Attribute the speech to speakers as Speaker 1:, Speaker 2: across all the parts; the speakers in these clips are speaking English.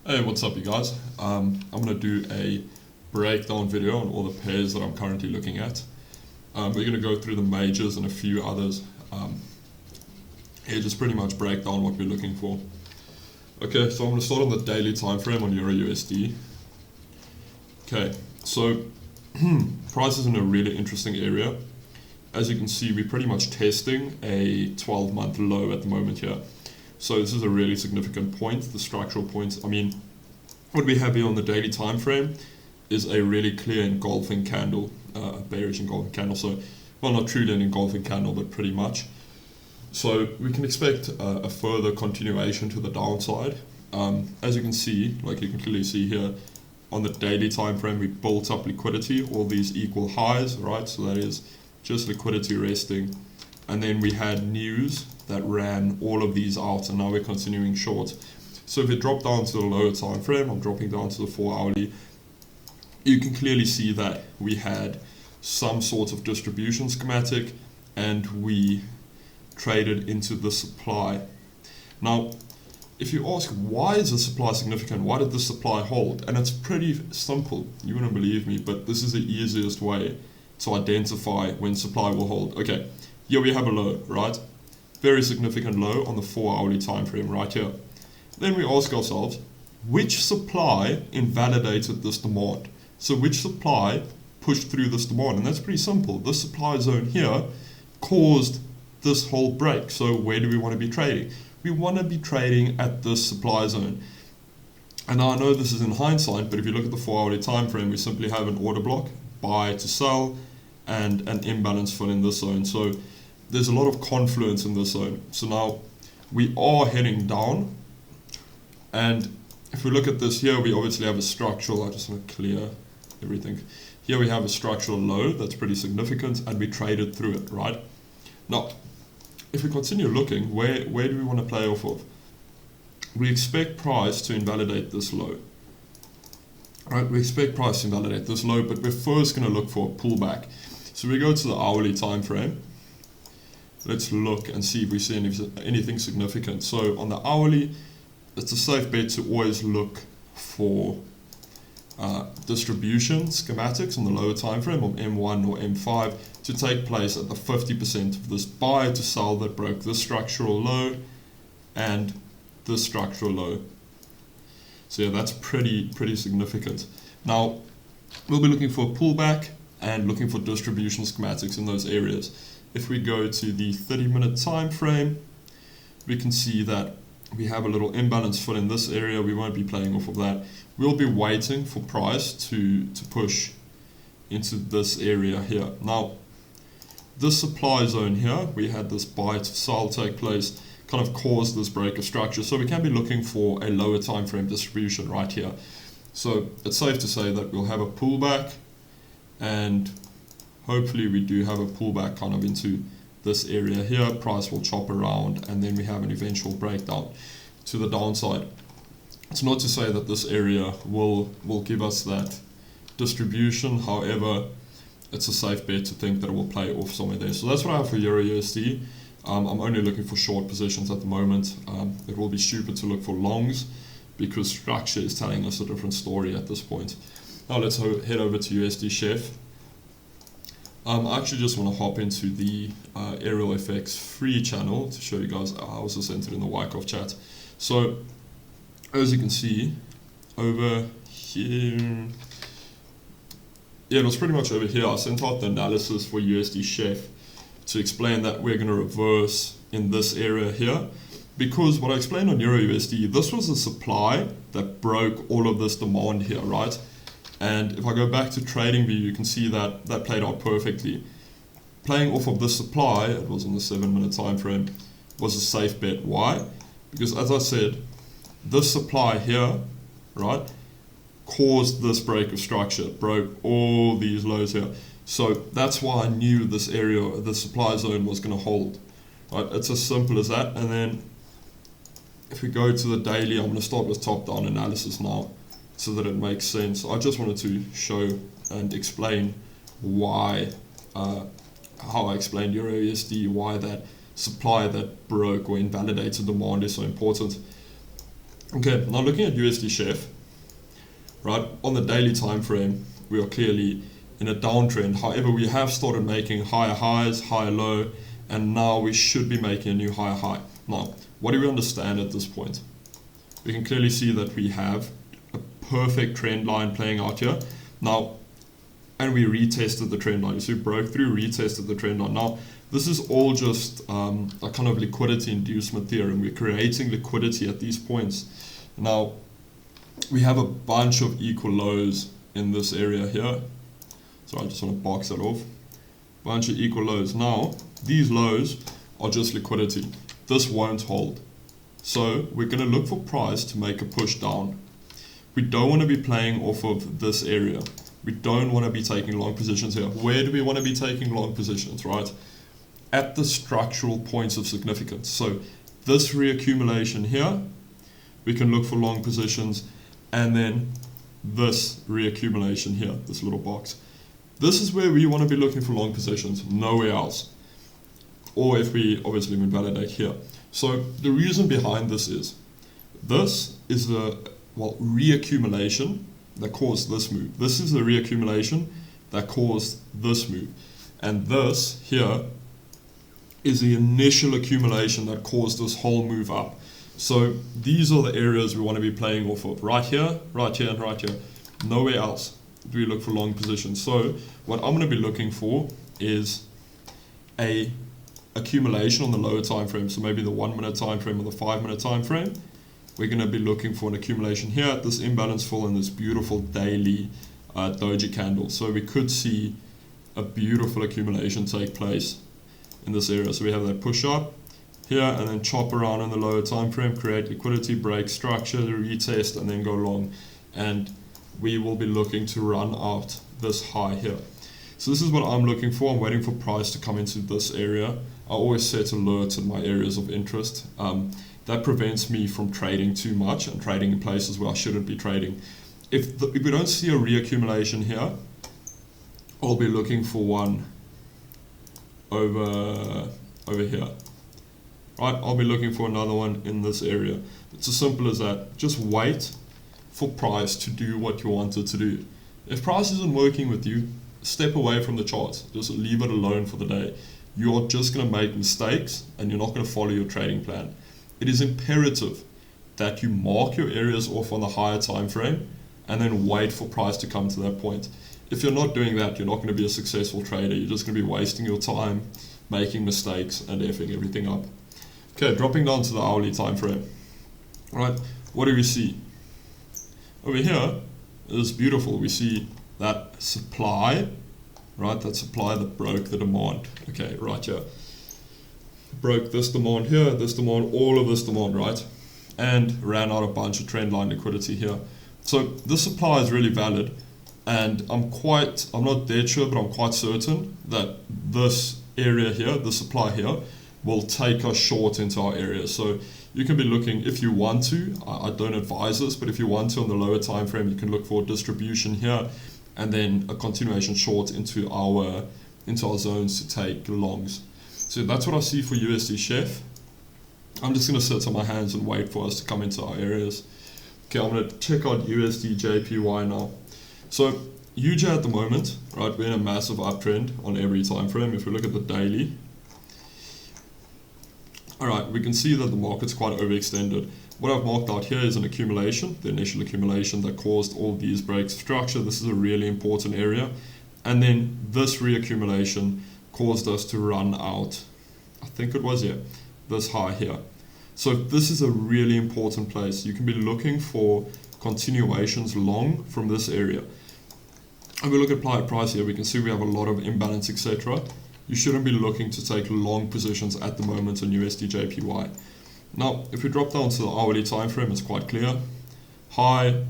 Speaker 1: Hey, what's up you guys? I'm going to do a breakdown video on all the pairs that I'm currently looking at. We're going to go through the majors and a few others. Here, just pretty much break down what we're looking for. Okay, so I'm going to start on the daily time frame on EURUSD. Okay, so price is in a really interesting area. As you can see, we're pretty much testing a 12-month low at the moment here. So this is a really significant point, the structural point. I mean, what we have here on the daily time frame is a really clear engulfing candle, a bearish engulfing candle. So, well, not truly an engulfing candle, but pretty much. So we can expect a further continuation to the downside. As you can see, like you can clearly see here, on the daily time frame, we built up liquidity, all these equal highs, right? So that is just liquidity resting. And then we had news that ran all of these out, and now we're continuing short. So if it dropped down to the lower time frame, I'm dropping down to the 4-hourly, you can clearly see that we had some sort of distribution schematic and we traded into the supply. Now, if you ask, why is the supply significant? Why did the supply hold? And it's pretty simple. You wouldn't believe me, but this is the easiest way to identify when supply will hold. Okay, here we have a low, right? Very significant low on the 4-hourly time frame right here. Then we ask ourselves, which supply invalidated this demand? So which supply pushed through this demand? And that's pretty simple. This supply zone here caused this whole break. So where do we want to be trading? We want to be trading at this supply zone. And now I know this is in hindsight, but if you look at the 4-hourly time frame, we simply have an order block, buy to sell, and an imbalance fill in this zone. So there's a lot of confluence in this zone. So now we are heading down. And if we look at this here, we obviously have a structural, I just want to clear everything. Here we have a structural low that's pretty significant, and we traded through it, right? Now, if we continue looking, where do we want to play off of? We expect price to invalidate this low. Right, we expect price to invalidate this low, but we're first going to look for a pullback. So we go to the hourly time frame. Let's look and see if we see anything significant. So on the hourly, it's a safe bet to always look for distribution schematics on the lower time frame of M1 or M5 to take place at the 50% of this buy to sell that broke this structural low and this structural low. So yeah, that's pretty significant. Now, we'll be looking for a pullback and looking for distribution schematics in those areas. If we go to the 30-minute time frame, we can see that we have a little imbalance fill in this area. We won't be playing off of that. We'll be waiting for price to push into this area here. Now, this supply zone here, we had this buy to sell take place, kind of caused this break of structure. So we can be looking for a lower time frame distribution right here. So it's safe to say that we'll have a pullback, and hopefully we do have a pullback kind of into this area here. Price will chop around, and then we have an eventual breakdown to the downside. It's not to say that this area will give us that distribution. However, it's a safe bet to think that it will play off somewhere there. So that's what I have for EURUSD. I'm only looking for short positions at the moment. It will be stupid to look for longs because structure is telling us a different story at this point. Now let's head over to USDCHF. I actually just want to hop into the Aerial FX free channel to show you guys. I also sent it in the Wyckoff chat. So as you can see over here, yeah, it was pretty much over here. I sent out the analysis for USDCHF to explain that we're going to reverse in this area here, because what I explained on EURUSD, this was a supply that broke all of this demand here, right? And if I go back to TradingView, you can see that that played out perfectly. Playing off of this supply, it was on the 7-minute time frame, was a safe bet. Why? Because as I said, this supply here, right, caused this break of structure. It broke all these lows here. So that's why I knew this area, the supply zone, was going to hold. Right? It's as simple as that. And then if we go to the daily, I'm going to start with top-down analysis now, so that it makes sense. I just wanted to show and explain why, how I explained EURUSD, why that supply that broke or invalidated demand is so important. Okay, now looking at USDCHF, right, on the daily time frame, we are clearly in a downtrend. However, we have started making higher highs, higher low, and now we should be making a new higher high. Now, what do we understand at this point? We can clearly see that we have a perfect trend line playing out here. Now, and we retested the trend line. So we broke through, retested the trend line. Now, this is all just a kind of liquidity inducement theorem. We're creating liquidity at these points. Now, we have a bunch of equal lows in this area here. So I just want to box that off. Bunch of equal lows. Now, these lows are just liquidity. This won't hold. So we're going to look for price to make a push down. We don't want to be playing off of this area. We don't want to be taking long positions here. Where do we want to be taking long positions, right? At the structural points of significance. So this reaccumulation here, we can look for long positions, and then this reaccumulation here, this little box. This is where we want to be looking for long positions, nowhere else. Or if we obviously invalidate here. So the reason behind this is the reaccumulation that caused this move. This is the reaccumulation that caused this move. And this here is the initial accumulation that caused this whole move up. So these are the areas we want to be playing off of. Right here, and right here. Nowhere else do we look for long positions. So what I'm going to be looking for is a accumulation on the lower time frame. So maybe the 1 minute time frame or the 5 minute time frame. We're going to be looking for an accumulation here at this imbalance fill and this beautiful daily doji candle. So we could see a beautiful accumulation take place in this area. So we have that push up here and then chop around in the lower time frame, create liquidity, break structure, retest, and then go long. And we will be looking to run out this high here. So this is what I'm looking for. I'm waiting for price to come into this area. I always set alerts in my areas of interest. That prevents me from trading too much and trading in places where I shouldn't be trading. If we don't see a reaccumulation here, I'll be looking for one over here. Right, I'll be looking for another one in this area. It's as simple as that. Just wait for price to do what you want it to do. If price isn't working with you, step away from the charts. Just leave it alone for the day. You're just going to make mistakes and you're not going to follow your trading plan. It is imperative that you mark your areas off on the higher time frame and then wait for price to come to that point. If you're not doing that, you're not going to be a successful trader. You're just going to be wasting your time, making mistakes and effing everything up. Okay, dropping down to the hourly time frame. Right, what do we see? Over here is beautiful. We see that supply, right? That supply that broke the demand. Okay, right here. Broke this demand here, this demand, all of this demand, right? And ran out a bunch of trend line liquidity here. So this supply is really valid, and I'm not dead sure, but I'm quite certain that this area here, the supply here, will take us short into our area. So you can be looking, if you want to, I don't advise this, but if you want to on the lower time frame, you can look for distribution here and then a continuation short into our zones to take longs. So that's what I see for USDCHF. I'm just going to sit on my hands and wait for us to come into our areas. Okay, I'm going to check out USDJPY now. So UJ at the moment, right, we're in a massive uptrend on every time frame. If we look at the daily, alright, we can see that the market's quite overextended. What I've marked out here is an accumulation, the initial accumulation that caused all these breaks of structure. This is a really important area. And then this reaccumulation caused us to run out, I think it was here, this high here. So this is a really important place. You can be looking for continuations long from this area. And we look at price here, we can see we have a lot of imbalance, etc. You shouldn't be looking to take long positions at the moment on USDJPY. Now, if we drop down to the hourly time frame, it's quite clear. High,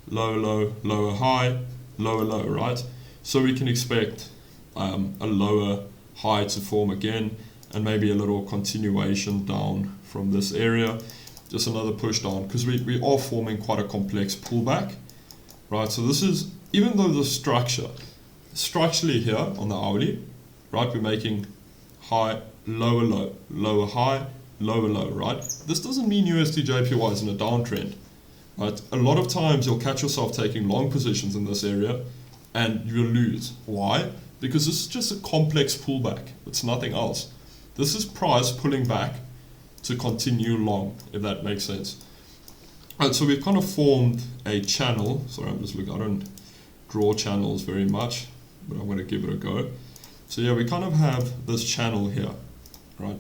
Speaker 1: low, low, lower, high, lower, low, right? So we can expect a lower high to form again, and maybe a little continuation down from this area. Just another push down, because we are forming quite a complex pullback, right? So this is, even though the structurally here on the hourly, right, we're making high, lower, low, lower, high, lower low, right? This doesn't mean USDJPY is in a downtrend, right? A lot of times you'll catch yourself taking long positions in this area and you'll lose. Why? Because this is just a complex pullback. It's nothing else. This is price pulling back to continue long, if that makes sense. Alright, so we've kind of formed a channel. Sorry, I'm just looking, I don't draw channels very much, but I'm going to give it a go. So yeah, we kind of have this channel here, right?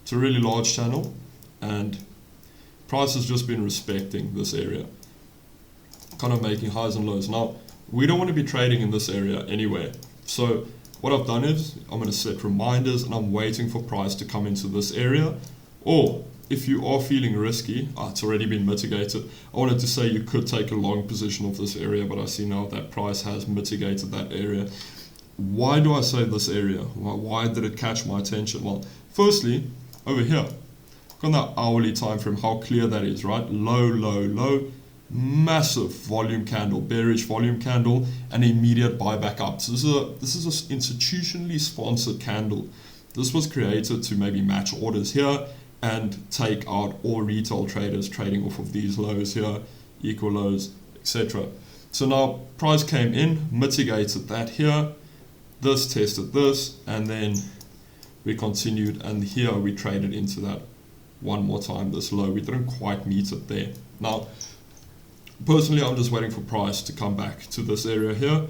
Speaker 1: It's a really large channel, and price has just been respecting this area, kind of making highs and lows. Now, we don't want to be trading in this area anyway. So what I've done is I'm going to set reminders and I'm waiting for price to come into this area. Or if you are feeling risky, it's already been mitigated. I wanted to say you could take a long position of this area, but I see now that price has mitigated that area. Why do I say this area? Why did it catch my attention? Well, firstly, over here, look on that hourly time frame, how clear that is, right? Low, low, low, massive volume candle, bearish volume candle, and immediate buyback up. So this is an institutionally sponsored candle. This was created to maybe match orders here and take out all retail traders trading off of these lows here, equal lows, etc. So now price came in, mitigated that here, this tested this, and then we continued, and here we traded into that one more time, this low. We didn't quite meet it there. Now, personally, I'm just waiting for price to come back to this area here.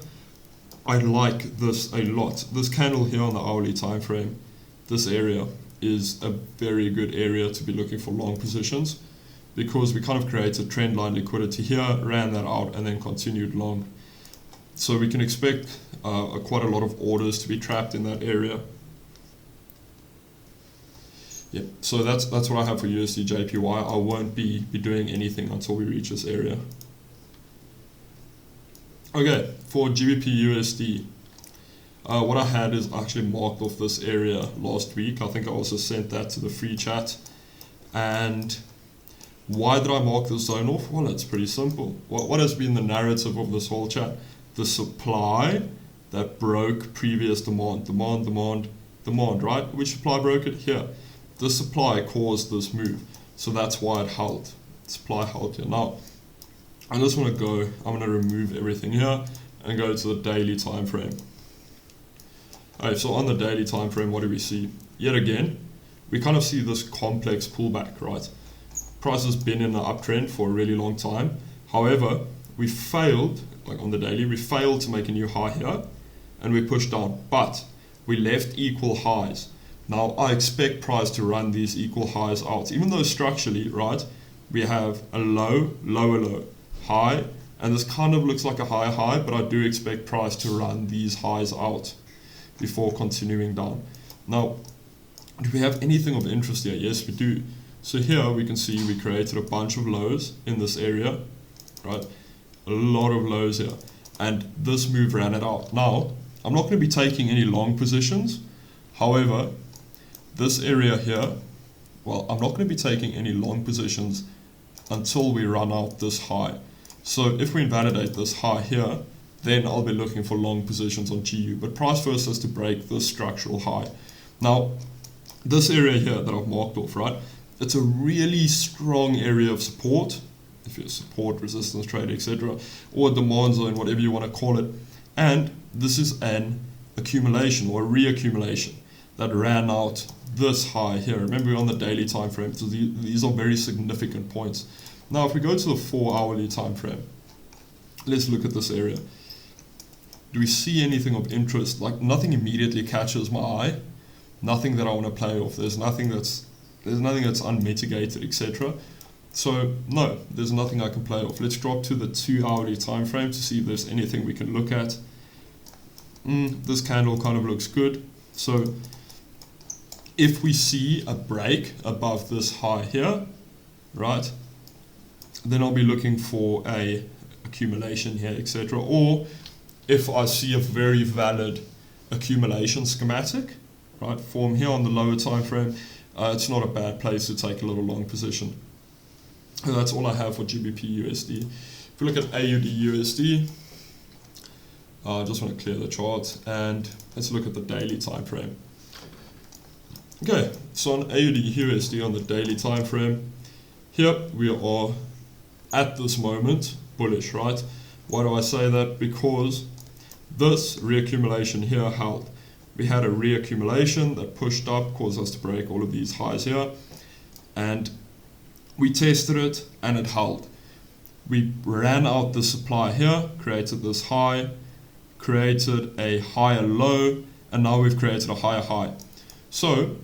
Speaker 1: I like this a lot. This candle here on the hourly time frame, this area is a very good area to be looking for long positions, because we kind of created trend line liquidity here, ran that out, and then continued long. So we can expect quite a lot of orders to be trapped in that area. Yeah, so that's what I have for USDJPY. I won't be doing anything until we reach this area. Okay, for GBPUSD, what I had is actually marked off this area last week. I think I also sent that to the free chat. And why did I mark this zone off? Well, it's pretty simple. What has been the narrative of this whole chat? The supply that broke previous demand, right? Which supply broke it? Here. The supply caused this move. So that's why it held. Supply held here. Now, I just want to go, I'm going to remove everything here and go to the daily time frame. Alright, so on the daily time frame, what do we see? Yet again, we kind of see this complex pullback, right? Price has been in an uptrend for a really long time. However, we failed, like on the daily, we failed to make a new high here, and we pushed down, but we left equal highs. Now, I expect price to run these equal highs out, even though structurally, right, we have a low, lower low, high, and this kind of looks like a higher high, but I do expect price to run these highs out before continuing down. Now, do we have anything of interest here? Yes, we do. So here we can see we created a bunch of lows in this area, right? A lot of lows here, and this move ran it out. Now, I'm not going to be taking any long positions. However, this area here, well, I'm not going to be taking any long positions until we run out this high. So if we invalidate this high here, then I'll be looking for long positions on GU. But price first has to break this structural high. Now, this area here that I've marked off, right? It's a really strong area of support, if you're support, resistance trade, etc., or a demand zone, whatever you want to call it. And this is an accumulation or a reaccumulation that ran out this high here. Remember, we're on the daily time frame, so these are very significant points. Now, if we go to the 4-hourly time frame, let's look at this area. Do we see anything of interest? Like, nothing immediately catches my eye, nothing that I want to play off. There's nothing that's unmitigated, etc. So no, there's nothing I can play off. Let's drop to the 2-hourly time frame to see if there's anything we can look at. This candle kind of looks good. So if we see a break above this high here, right, then I'll be looking for a accumulation here, etc. Or if I see a very valid accumulation schematic, right, form here on the lower time frame, it's not a bad place to take a little long position. And that's all I have for GBPUSD. If we look at AUDUSD, I just want to clear the chart, and let's look at the daily time frame. Okay, so on AUDUSD on the daily time frame, here we are at this moment bullish, right? Why do I say that? Because this reaccumulation here held. We had a reaccumulation that pushed up, caused us to break all of these highs here, and we tested it and it held. We ran out the supply here, created this high, created a higher low, and now we've created a higher high. So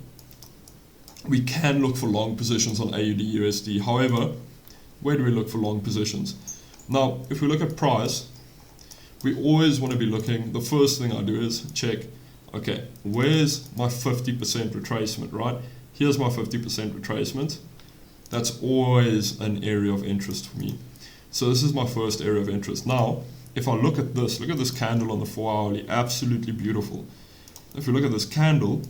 Speaker 1: we can look for long positions on AUDUSD. However, where do we look for long positions? Now, if we look at price, we always want to be looking, the first thing I do is check, okay, where's my 50% retracement, right? Here's my 50% retracement. That's always an area of interest for me. So this is my first area of interest. Now, if I look at this candle on the 4 hourly, absolutely beautiful. If we look at this candle,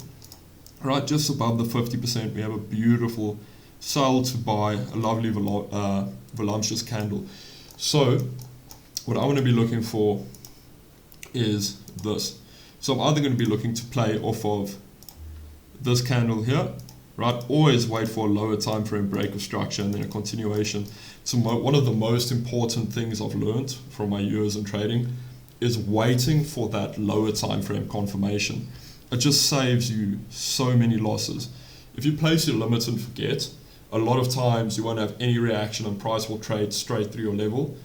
Speaker 1: right, just above the 50%, we have a beautiful sell to buy, a lovely voluptuous candle. So what I want to be looking for is this. So I'm either going to be looking to play off of this candle here, right? Always wait for a lower time frame break of structure and then a continuation. So one of the most important things I've learned from my years in trading is waiting for that lower time frame confirmation. It just saves you so many losses. If you place your limits and forget, a lot of times you won't have any reaction and price will trade straight through your level.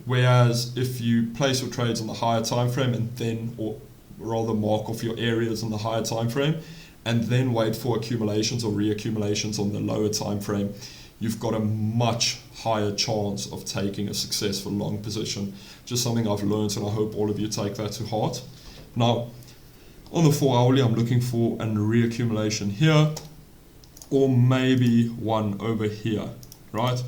Speaker 1: Whereas if you place your trades on the higher time frame and then, or rather mark off your areas on the higher time frame and then wait for accumulations or reaccumulations on the lower time frame, you've got a much higher chance of taking a successful long position. Just something I've learned, and I hope all of you take that to heart. Now, on the 4 hourly, I'm looking for a reaccumulation here, or maybe one over here, right?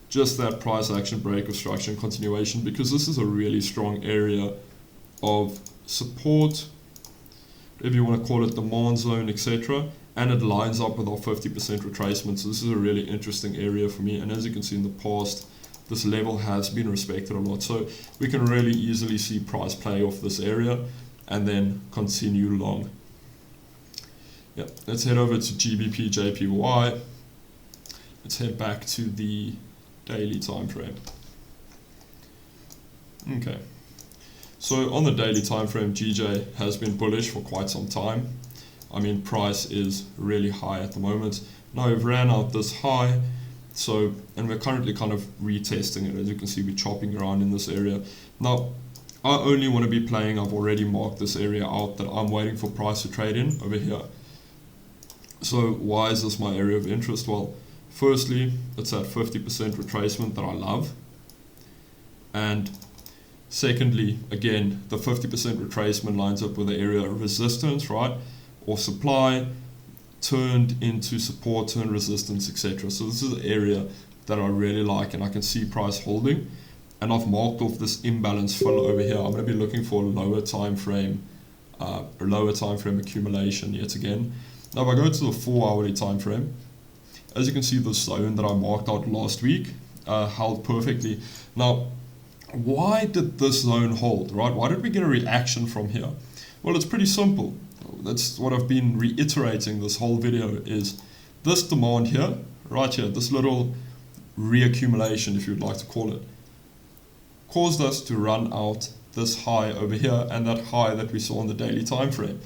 Speaker 1: Just that price action break of structure and continuation, because this is a really strong area of support, if you want to call it demand zone, etc. And it lines up with our 50% retracement. So this is a really interesting area for me. And as you can see in the past, this level has been respected a lot. So we can really easily see price play off this area and then continue long. Yeah, let's head over to GBPJPY. Let's head back to the daily time frame. Okay, so on the daily time frame, GJ has been bullish for quite some time. I mean, price is really high at the moment. Now we've ran out this high, so, and we're currently kind of retesting it. As you can see, we're chopping around in this area. Now, I only want to be playing, I've already marked this area out that I'm waiting for price to trade in over here. So why is this my area of interest? Well, firstly, it's that 50% retracement that I love. And secondly, again, the 50% retracement lines up with the area of resistance, right? Or supply turned into support, turned resistance, etc. So this is an area that I really like and I can see price holding. And I've marked off this imbalance fill over here. I'm going to be looking for a lower time frame accumulation yet again. Now if I go to the 4 hourly time frame, as you can see, the zone that I marked out last week held perfectly. Now, why did this zone hold, right? Why did we get a reaction from here? Well, it's pretty simple. That's what I've been reiterating this whole video, is this demand here, right here, this little reaccumulation, if you'd like to call it, caused us to run out this high over here and that high that we saw on the daily time frame.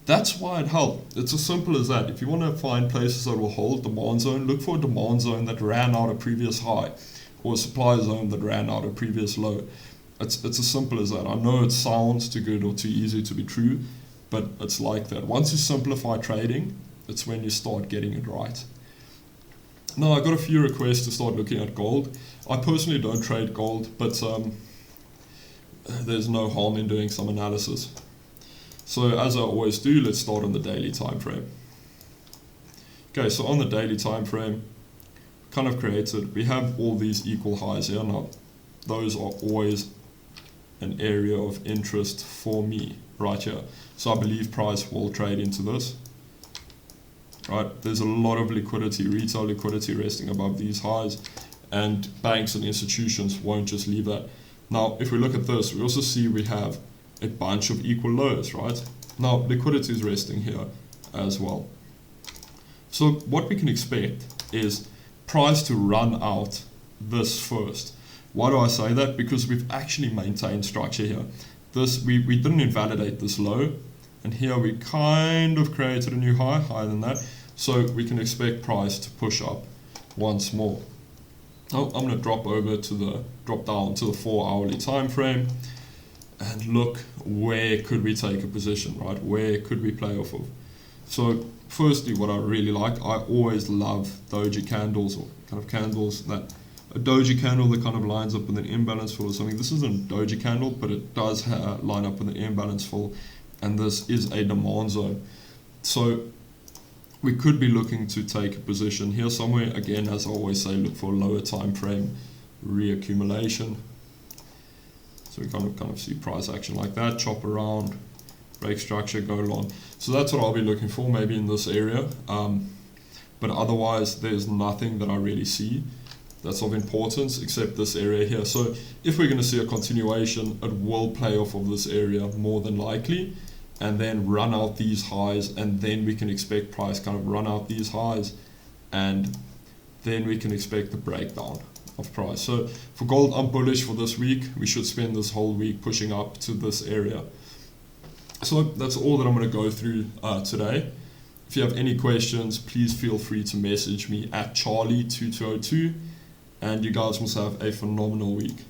Speaker 1: That's why it held. It's as simple as that. If you want to find places that will hold demand zone, look for a demand zone that ran out a previous high or a supply zone that ran out a previous low. It's as simple as that. I know it sounds too good or too easy to be true, but it's like that. Once you simplify trading, it's when you start getting it right. Now, I got a few requests to start looking at gold. I personally don't trade gold, but there's no harm in doing some analysis. So as I always do, let's start on the daily time frame. Okay, so on the daily time frame, kind of created, we have all these equal highs here. Now, those are always an area of interest for me right here. So I believe price will trade into this. Right, there's a lot of liquidity, retail liquidity resting above these highs, and banks and institutions won't just leave that. Now, if we look at this, we also see we have a bunch of equal lows, right? Now, liquidity is resting here as well. So what we can expect is price to run out this first. Why do I say that? Because we've actually maintained structure here. We didn't invalidate this low, and here we kind of created a new high, higher than that. So we can expect price to push up once more. Now I'm going to drop down to the 4 hourly time frame and look where could we take a position, right? Where could we play off of? So firstly, what I really like, I always love doji candles, or kind of candles that a doji candle that kind of lines up with an imbalance fill or something. This isn't a doji candle, but it does line up with an imbalance fill, and this is a demand zone. So we could be looking to take a position here somewhere. Again, as I always say, look for a lower time frame reaccumulation. So we kind of see price action like that, chop around, break structure, go long. So that's what I'll be looking for, maybe in this area. But otherwise, there's nothing that I really see that's of importance except this area here. So if we're going to see a continuation, it will play off of this area more than likely, and then run out these highs, and then we can expect price kind of run out these highs, and then we can expect the breakdown of price. So for gold, I'm bullish for this week. We should spend this whole week pushing up to this area. So that's all that I'm going to go through today. If you have any questions, please feel free to message me at Charlie2202, and you guys must have a phenomenal week.